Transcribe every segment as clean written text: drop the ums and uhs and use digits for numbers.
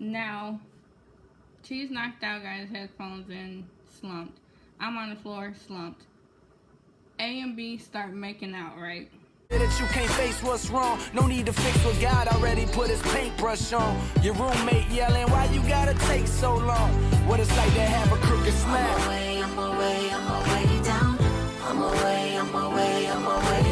Now, T's knocked out, got his headphones in, slumped. I'm on the floor, slumped. A and B start making out, right? That you can't face what's wrong. No need to fix what God already put his paintbrush on. Your roommate yelling, why you gotta take so long? What it's like to have a crooked smile. I'm away down. I'm away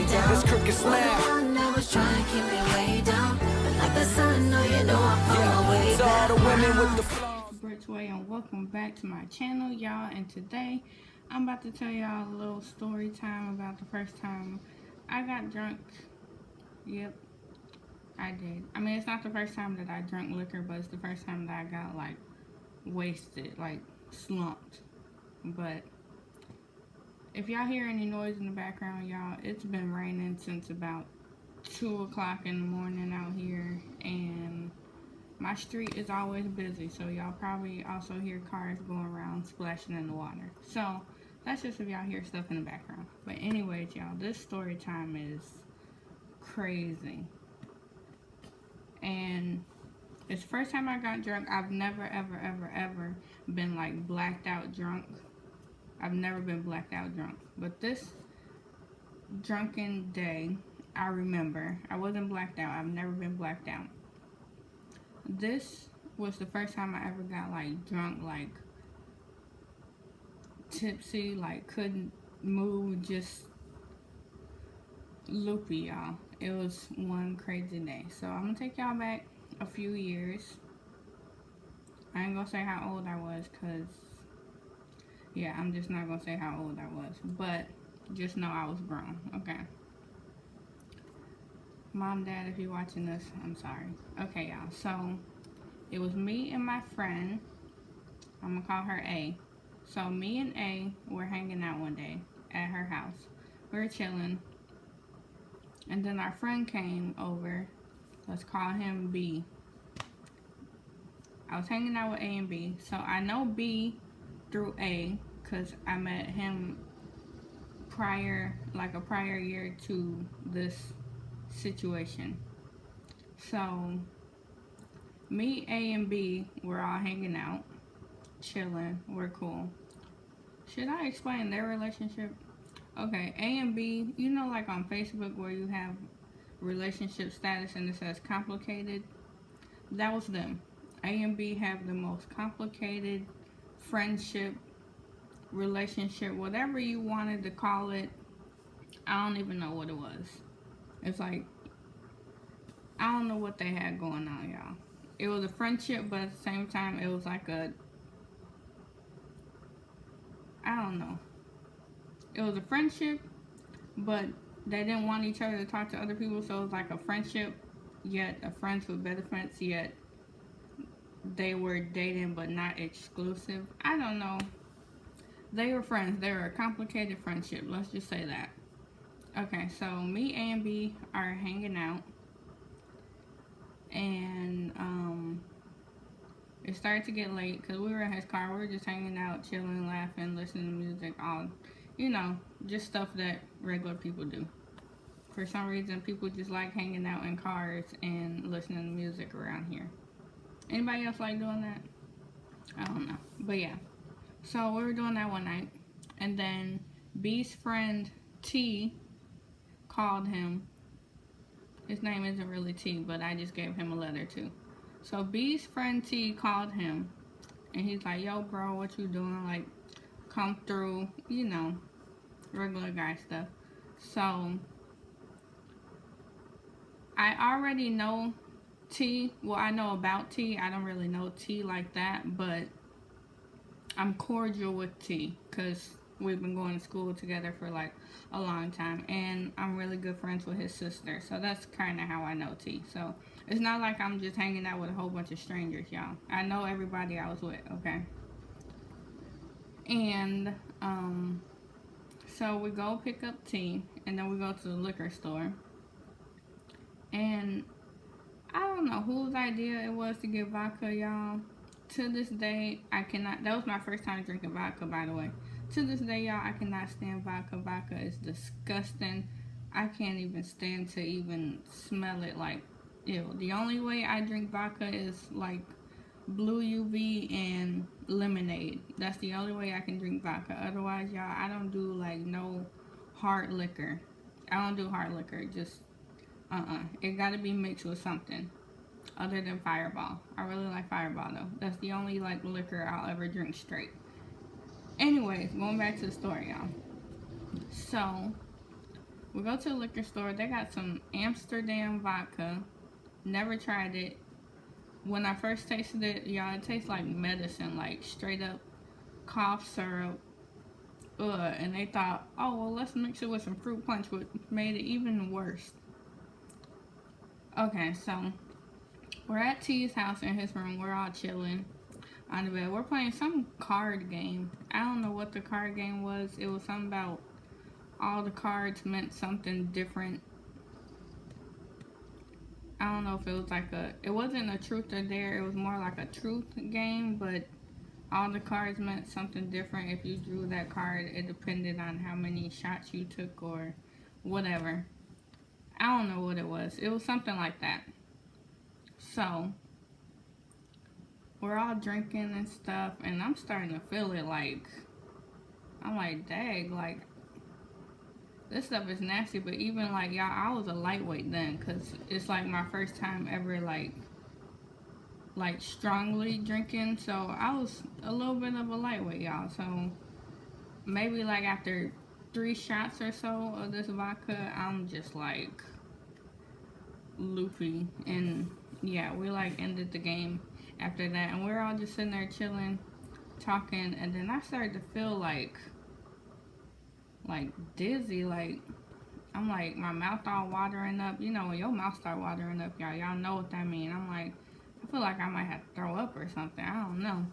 down. This crooked smile. I never try to keep me way down. But like the sun, no, you know I'm on my way So all back. the women with the flaws. Britt's Way, and welcome back to my channel, y'all. And today, I'm about to tell y'all a little story time about the first time I got drunk. Yep, I did. I mean, it's not the first time that I drank liquor, but it's the first time that I got, like, wasted, like, slumped. But if y'all hear any noise in the background, y'all, it's been raining since about 2 o'clock in the morning out here, and my street is always busy, so y'all probably also hear cars going around splashing in the water. So that's just if y'all hear stuff in the background. But anyways, y'all, this story time is crazy. And it's the first time I got drunk. I've never, ever been like blacked out drunk. I've never been blacked out drunk. But this drunken day, I remember. I wasn't blacked out. I've never been blacked out. This was the first time I ever got like drunk, like tipsy, like couldn't move, just loopy, y'all. It was one crazy day. So I'm gonna take y'all back a few years. I ain't gonna say how old I was, cause yeah, I'm just not gonna say how old I was, but just know I was grown. Okay, Mom, Dad, if you're watching this, I'm sorry. Okay, y'all, so it was me and my friend. I'm gonna call her A. So me and A were hanging out one day at her house. We were chilling, and then our friend came over. Let's call him B. I was hanging out with A and B, so I know B through A because I met him like a prior year to this situation. So me, A, and B were all hanging out, chilling, we're cool. Should I explain their relationship? Okay, A and B, you know, like on Facebook where you have relationship status and it says complicated? That was them. A and B have the most complicated friendship, relationship, whatever you wanted to call it. I don't even know what it was. It's like, I don't know what they had going on, y'all. It was a friendship, but at the same time, it was like I don't know. It was a friendship, but they didn't want each other to talk to other people, so it was like a friendship, yet a friends with benefits, yet they were dating, but not exclusive. I don't know. They were friends. They were a complicated friendship. Let's just say that. Okay, so me, A, and B are hanging out. And it started to get late because we were in his car. We were just hanging out, chilling, laughing, listening to music, all, you know, just stuff that regular people do. For some reason, people just like hanging out in cars and listening to music around here. Anybody else like doing that? I don't know. But yeah. So we were doing that one night. And then B's friend T called him. His name isn't really T, but I just gave him a letter too. So B's friend T called him, and he's like, yo, bro, what you doing? Like, come through, you know, regular guy stuff. So I already know T. Well, I know about T. I don't really know T like that, but I'm cordial with T because we've been going to school together for like a long time, and I'm really good friends with his sister, so that's kind of how I know T. So it's not like I'm just hanging out with a whole bunch of strangers, y'all. I know everybody I was with, okay? And so we go pick up T, and then we go to the liquor store, and I don't know whose idea it was to get vodka, y'all. To this day, I cannot. That was my first time drinking vodka, by the way. To this day, y'all, I cannot stand vodka. Vodka is disgusting. I can't even stand to even smell it. Like, ew. The only way I drink vodka is like Blue UV and lemonade. That's the only way I can drink vodka. Otherwise, y'all, I don't do like no hard liquor. I don't do hard liquor. Just It gotta be mixed with something other than Fireball. I really like Fireball though. That's the only like liquor I'll ever drink straight. Anyways, going back to the story, y'all. So we go to the liquor store. They got some Amsterdam vodka. Never tried it. When I first tasted it, y'all, it tastes like medicine, like straight up cough syrup. Ugh, and they thought, oh, well, let's mix it with some fruit punch, which made it even worse. Okay, so we're at T's house in his room. We're all chilling on the bed. We're playing some card game. I don't know what the card game was. It was something about all the cards meant something different. I don't know if it was like it wasn't a truth or dare, it was more like a truth game, but all the cards meant something different. If you drew that card, it depended on how many shots you took or whatever. I don't know what it was. It was something like that. So, we're all drinking and stuff, and I'm starting to feel it like, I'm like, dang, like, this stuff is nasty, but even like y'all, I was a lightweight then, cause it's like my first time ever like strongly drinking, so I was a little bit of a lightweight, y'all. So maybe like after 3 shots or so of this vodka, I'm just like loopy, and yeah, we like ended the game after that, and we're all just sitting there chilling, talking, and then I started to feel like dizzy, like I'm like my mouth all watering up. You know when your mouth start watering up, y'all know what that means. I'm like, I feel like I might have to throw up or something. I don't know.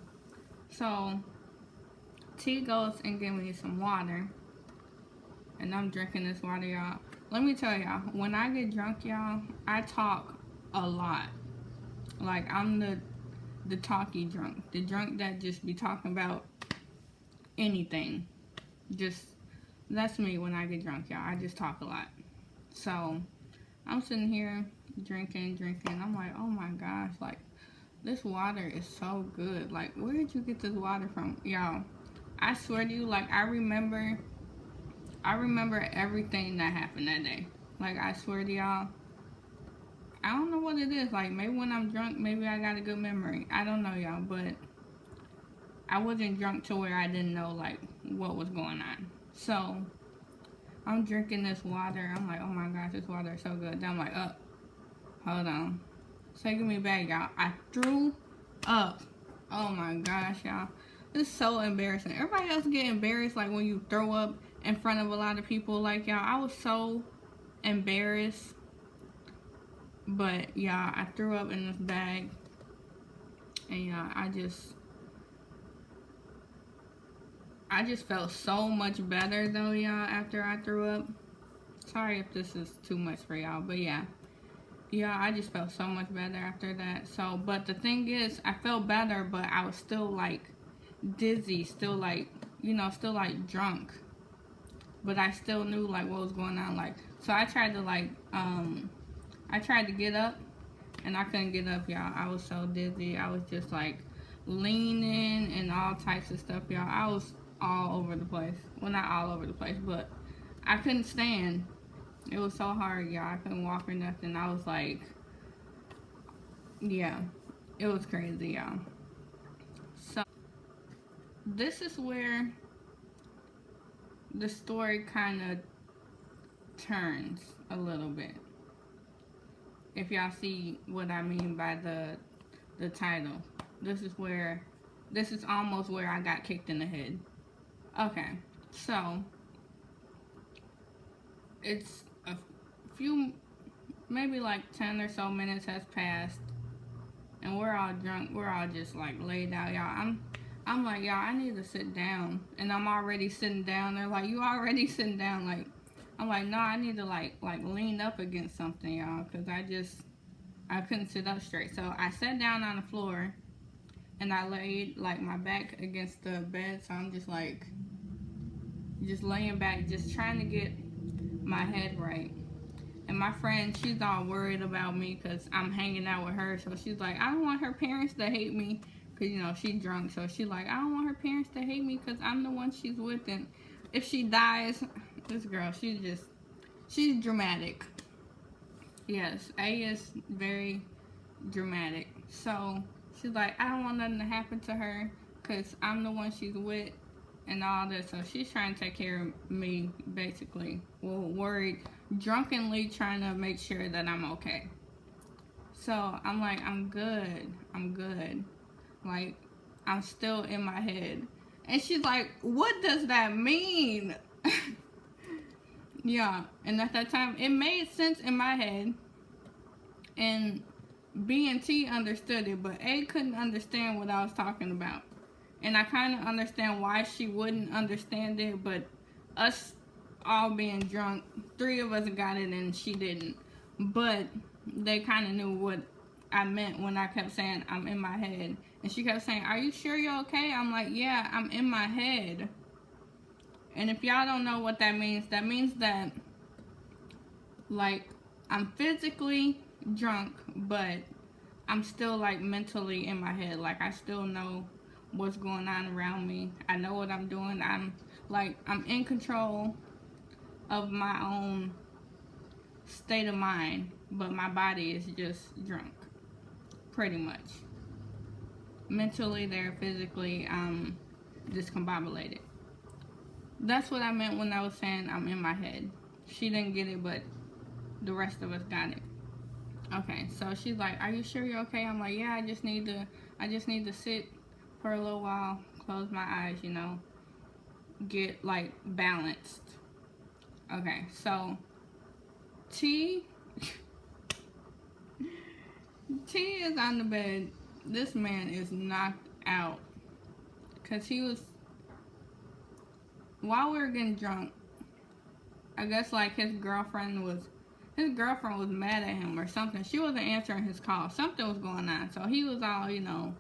So T goes and give me some water, and I'm drinking this water, y'all. Let me tell y'all, when I get drunk, y'all, I talk a lot. Like I'm the talky drunk, the drunk that just be talking about anything. Just that's me when I get drunk, y'all. I just talk a lot. So I'm sitting here drinking. I'm like, oh my gosh, like this water is so good. Like, where did you get this water from, y'all? I swear to you, like I remember everything that happened that day. Like I swear to y'all, I don't know what it is. Like maybe when I'm drunk, maybe I got a good memory. I don't know, y'all, but I wasn't drunk to where I didn't know like what was going on. So I'm drinking this water. I'm like, oh my gosh, this water is so good. Then I'm like, hold on. Taking me back, y'all. I threw up. Oh my gosh, y'all. This is so embarrassing. Everybody else get embarrassed like when you throw up in front of a lot of people. Like y'all, I was so embarrassed. But y'all, I threw up in this bag. And y'all, I just felt so much better though, y'all, after I threw up. Sorry if this is too much for y'all, but yeah, I just felt so much better after that. So, but the thing is, I felt better, but I was still like dizzy, still like, still like drunk. But I still knew like what was going on. Like, so I tried to like, I tried to get up, and I couldn't get up, y'all. I was so dizzy. I was just like leaning and all types of stuff, y'all. I was all over the place. Well, not all over the place, but I couldn't stand. It was so hard, y'all. I couldn't walk or nothing. I was like, yeah, it was crazy, y'all. So this is where the story kind of turns a little bit. If y'all see what I mean by the title. This is almost where I got kicked in the head. Okay, so it's a few, maybe like 10 or so minutes has passed, and we're all drunk. We're all just like laid out, y'all. I'm like, y'all, I need to sit down, and I'm already sitting down. They're like, you already sitting down? Like, I'm like, no, I need to like lean up against something, y'all, because I couldn't sit up straight. So I sat down on the floor, and I laid like my back against the bed. So I'm just like, just laying back, just trying to get my head right. And my friend, she's all worried about me because I'm hanging out with her. So she's like, I don't want her parents to hate me because, you know, she's drunk. So she's like, I don't want her parents to hate me because I'm the one she's with. And if she dies, this girl, she's dramatic. Yes, A is very dramatic. So she's like, I don't want nothing to happen to her because I'm the one she's with and all this. So she's trying to take care of me, basically. Well, worried, drunkenly trying to make sure that I'm okay. So I'm like, I'm good. Like, I'm still in my head. And she's like, what does that mean? Yeah, and at that time, it made sense in my head. And B and T understood it, but A couldn't understand what I was talking about. And I kind of understand why she wouldn't understand it, but us all being drunk, 3 of us got it and she didn't. But they kind of knew what I meant when I kept saying I'm in my head. And she kept saying, are you sure you're okay? I'm like, yeah, I'm in my head. And if y'all don't know what that means that, like, I'm physically drunk, but I'm still, like, mentally in my head. Like, I still know what's going on around me. I know what I'm doing. I'm in control of my own state of mind, but my body is just drunk, pretty much. Mentally there, physically, I'm discombobulated. That's what I meant when I was saying I'm in my head. She didn't get it, but the rest of us got it. Okay, so she's like, are you sure you're okay? I'm like, yeah, I just need to sit for a little while, close my eyes, you know, get, like, balanced. Okay, so T is on the bed. This man is knocked out because he was, while we were getting drunk, I guess, like, his girlfriend was mad at him or something. She wasn't answering his call. Something was going on. So he was all, you know,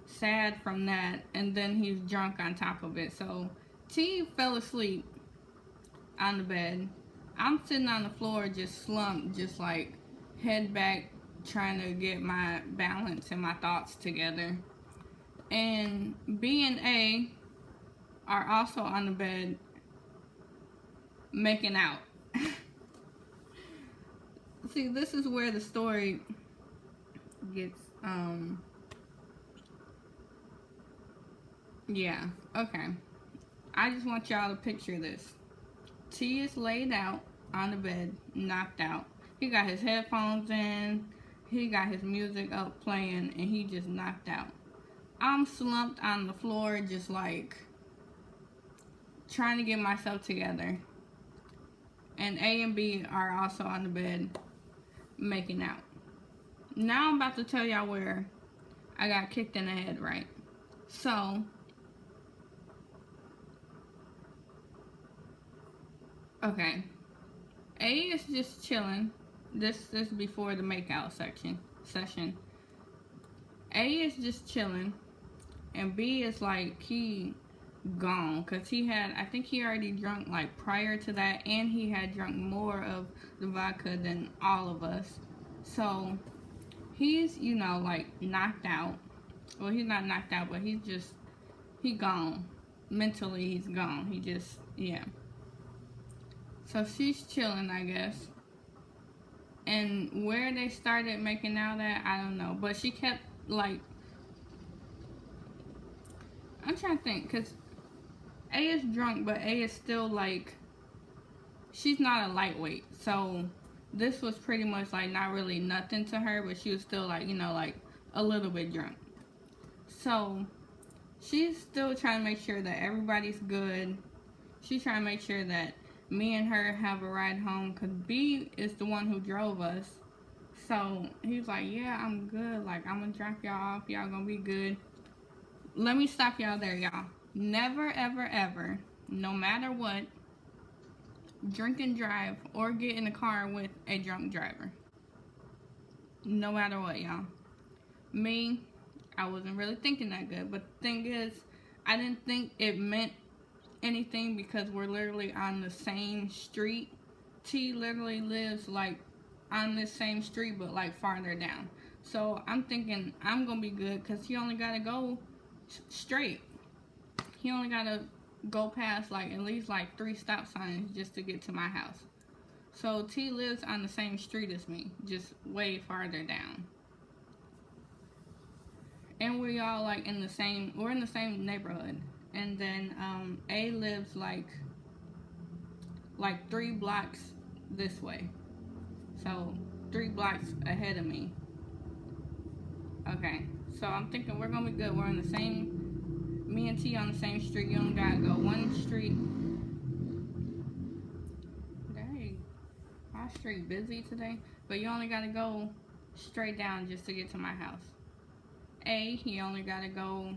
sad from that. And then he's drunk on top of it. So T fell asleep on the bed. I'm sitting on the floor just slumped, just like head back, trying to get my balance and my thoughts together. And B and A are also on the bed making out. See, this is where the story gets, yeah, okay. I just want y'all to picture this. T is laid out on the bed, knocked out. He got his headphones in, he got his music up playing, and he just knocked out. I'm slumped on the floor, just like trying to get myself together. And A and B are also on the bed making out. Now I'm about to tell y'all where I got kicked in the head, right? So, okay. A is just chilling. This is before the makeout session. A is just chilling. And B is like, he gone. Because I think he already drunk like prior to that. And he had drunk more of the vodka than all of us. So, he's, you know, like knocked out. Well, he's not knocked out, but he gone. Mentally, he's gone. He just, yeah. So she's chilling, I guess. And where they started making out at, I don't know. But she kept, like, I'm trying to think, because A is drunk, but A is still, like, she's not a lightweight. So this was pretty much, like, not really nothing to her, but she was still, like, you know, like, a little bit drunk. So she's still trying to make sure that everybody's good. She's trying to make sure that me and her have a ride home, because B is the one who drove us. So he's like, yeah, I'm good. Like, I'm going to drop y'all off. Y'all going to be good. Let me stop y'all there, y'all. Never, ever, ever, no matter what, drink and drive or get in a car with a drunk driver. No matter what, y'all. Me, I wasn't really thinking that good. But the thing is, I didn't think it meant anything because we're literally on the same street. T literally lives like on this same street but like farther down. So I'm thinking I'm gonna be good because he only gotta go straight. He only gotta go past like at least like 3 stop signs just to get to my house. So T lives on the same street as me, just way farther down. And we all like we're in the same neighborhood. And then A lives like 3 blocks this way. So 3 blocks ahead of me. Okay, so I'm thinking we're gonna be good. We're on the same, me and T on the same street. You only gotta go one street. Dang, my street busy today. But you only gotta go straight down just to get to my house. A, he only gotta go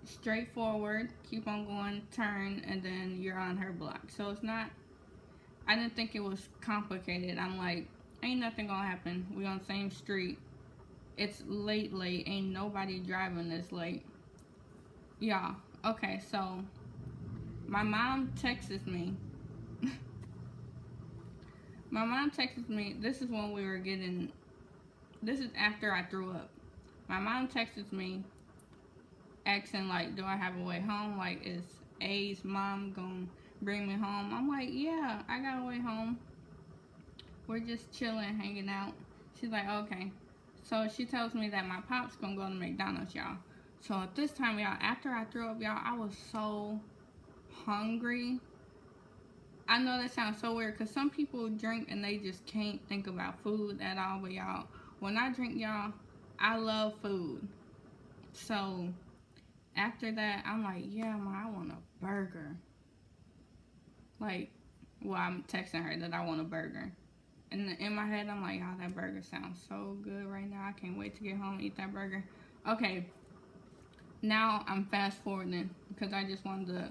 straight forward, keep on going, turn, and then you're on her block. So it's not, I didn't think it was complicated. I'm like, ain't nothing gonna happen. We on the same street. It's late. Ain't nobody driving this late. Yeah. Okay, so my mom texts me. My mom texts me. This is when we were getting, this is after I threw up. My mom texts me asking like, do I have a way home? Like, is A's mom gonna bring me home? I'm like, yeah, I got a way home. We're just chilling, hanging out. She's like, okay. So she tells me that my pop's gonna go to McDonald's, y'all. So at this time, y'all, after I threw up, y'all, I was so hungry. I know that sounds so weird because some people drink and they just can't think about food at all. But y'all, when I drink, y'all, I love food. So after that, I'm like, yeah, Ma, I want a burger. Like, well, I'm texting her that I want a burger. And in my head, I'm like, oh, that burger sounds so good right now. I can't wait to get home and eat that burger. Okay, now I'm fast forwarding because I just wanted to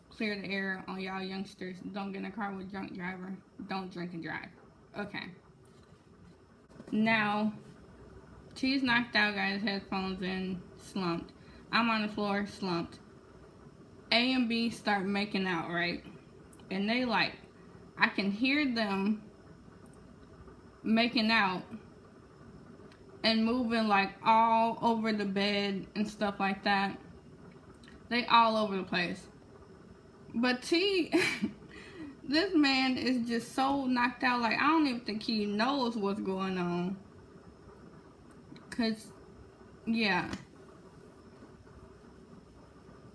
clear the air on y'all youngsters. Don't get in a car with a drunk driver. Don't drink and drive. Okay. Now, T's knocked out, got his headphones in, slumped. I'm on the floor, slumped. A and B start making out, right? And they like, I can hear them making out and moving like all over the bed and stuff like that. They all over the place. But T, this man is just so knocked out. Like, I don't even think he knows what's going on. Cause, yeah.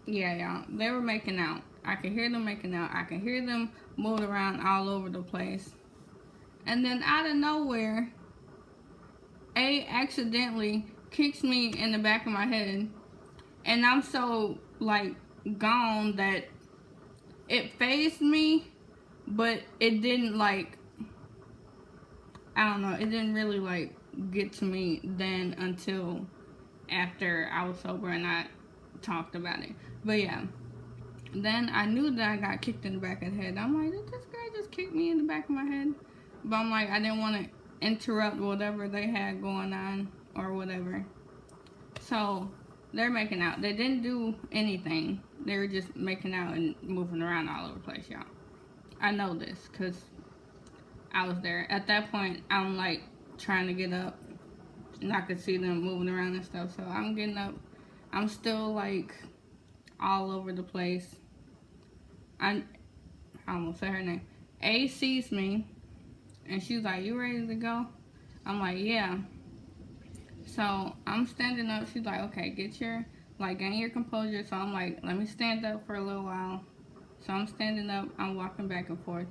Yeah, y'all. They were making out. I could hear them making out. I could hear them moving around all over the place. And then out of nowhere, A accidentally kicks me in the back of my head. And I'm so, like, gone that it fazed me, but it didn't, like, I don't know, it didn't really, like, get to me then until after I was sober and I talked about it. But yeah, then I knew that I got kicked in the back of the head. I'm like, did this guy just kick me in the back of my head? But I'm like, I didn't want to interrupt whatever they had going on or whatever. So they're making out. They didn't do anything. They were just making out and moving around all over the place, y'all. I know this because I was there. At that point, I'm like trying to get up and I could see them moving around and stuff. So I'm getting up. I'm still like all over the place. I almost said her name. A sees me and she's like, you ready to go? I'm like, yeah. So I'm standing up. She's like, okay, gain your composure. So I'm like, let me stand up for a little while. So I'm standing up. I'm walking back and forth.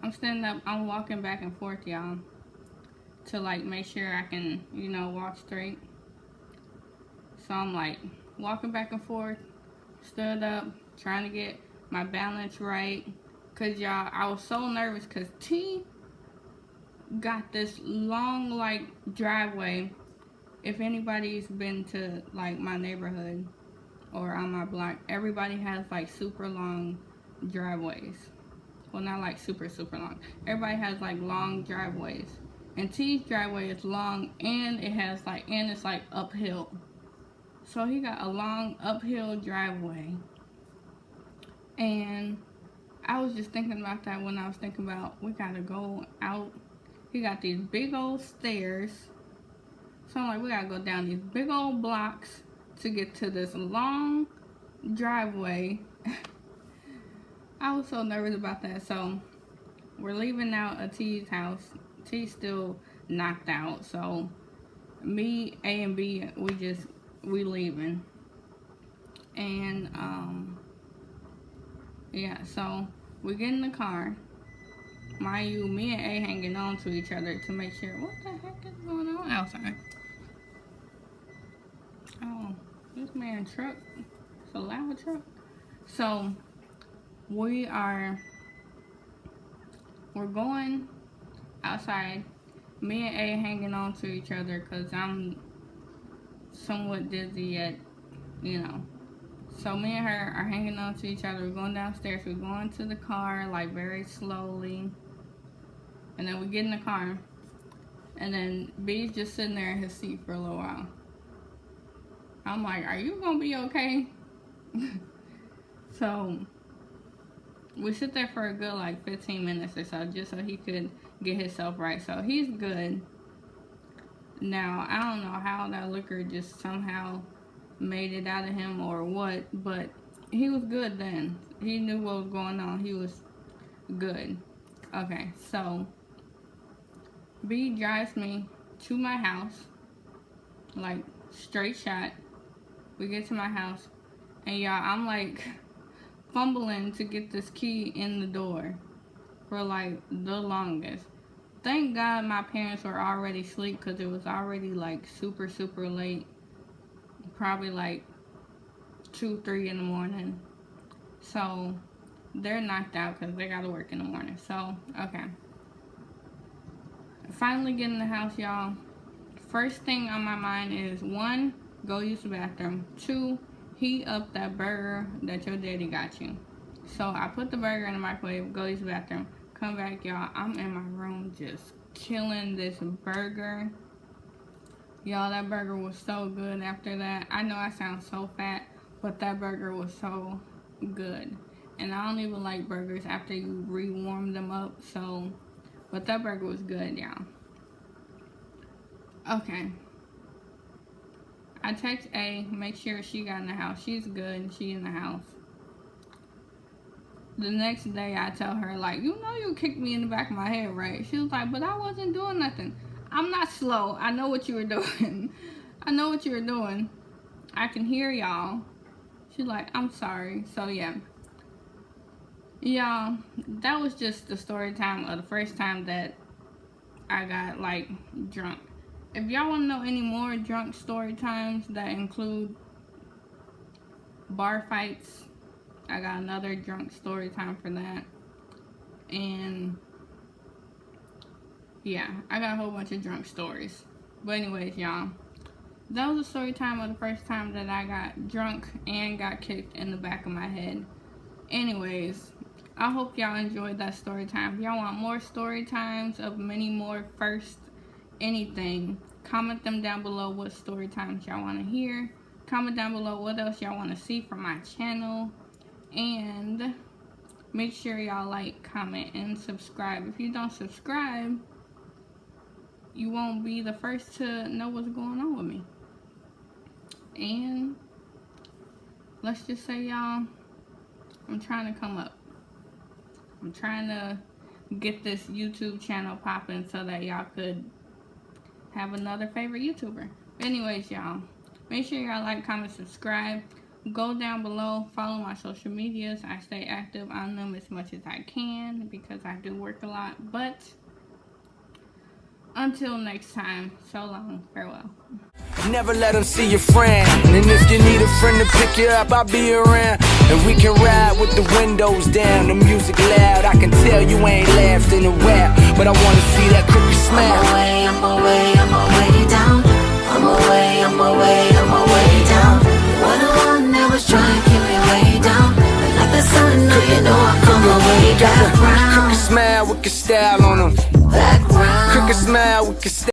I'm standing up. I'm walking back and forth, y'all, to like make sure I can, walk straight. So I'm like walking back and forth, stood up, trying to get my balance right. Cause y'all, I was so nervous cause T got this long like driveway. If anybody's been to like my neighborhood or on my block, everybody has like super long driveways. Well, not like super long. Everybody has like long driveways. And T's driveway is long and it's like uphill. So he got a long uphill driveway. And I was just thinking about that when I was thinking about we gotta go out. He got these big old stairs. So I'm like, we gotta go down these big old blocks to get to this long driveway. I was so nervous about that. So we're leaving out at T's house. T's still knocked out. So me, A, and B, we leaving. And yeah, so we get in the car. Mind you, me and A hanging on to each other to make sure. What the heck is going on outside? Oh, this man's truck. It's a Lavidabratt. So we're going outside. Me and A hanging on to each other because I'm somewhat dizzy yet, you know. So me and her are hanging on to each other. We're going downstairs. We're going to the car like very slowly. And then we get in the car. And then B's just sitting there in his seat for a little while. I'm like, are you gonna be okay? So we sit there for a good like 15 minutes or so just so he could get himself right. So he's good. Now, I don't know how that liquor just somehow made it out of him or what, but he was good then. He knew what was going on. He was good. Okay, so B drives me to my house, like straight shot. We get to my house, and y'all, I'm like fumbling to get this key in the door for like the longest. Thank God my parents were already asleep because it was already like super late. Probably like 2, 3 in the morning. So they're knocked out because they gotta work in the morning. So, okay. Finally get in the house, y'all. First thing on my mind is 1, go use the bathroom. 2, heat up that burger that your daddy got you. So I put the burger in the microwave, go use the bathroom. Come back, y'all. I'm in my room just killing this burger. Y'all, that burger was so good after that. I know I sound so fat, but that burger was so good. And I don't even like burgers after you rewarm them up. So, but that burger was good, y'all. Okay. I text A, make sure she got in the house. She's good. She in the house. The next day, I tell her, like, you know you kicked me in the back of my head, right? She was like, but I wasn't doing nothing. I'm not slow. I know what you were doing. I know what you were doing. I can hear y'all. She's like, I'm sorry. So, yeah. Y'all, that was just the story time of the first time that I got, like, drunk. If y'all want to know any more drunk story times that include bar fights, I got another drunk story time for that. And yeah, I got a whole bunch of drunk stories. But anyways, y'all, that was the story time of the first time that I got drunk and got kicked in the back of my head. Anyways, I hope y'all enjoyed that story time. If y'all want more story times of many more first anything, comment them down below what story times y'all want to hear. Comment down below what else y'all want to see from my channel. And make sure y'all like, comment, and subscribe. If you don't subscribe, you won't be the first to know what's going on with me. And let's just say, y'all, I'm trying to come up. I'm trying to get this YouTube channel popping so that y'all could have another favorite YouTuber. But anyways, y'all, make sure y'all like, comment, subscribe. Go down below, follow my social medias. I stay active on them as much as I can because I do work a lot. But until next time, so long, farewell. Never let them see your friend. And if you need a friend to pick you up, I'll be around. And we can ride with the windows down, the music loud. I can tell you ain't laughed in a while, but I wanna see that crooked smile. I'm away down. I'm away down. What the one that was trying to keep me way down. But like the sun, no, you know I come away back round. Crooked smile with your style on them. Back round. Crooked smile with your style.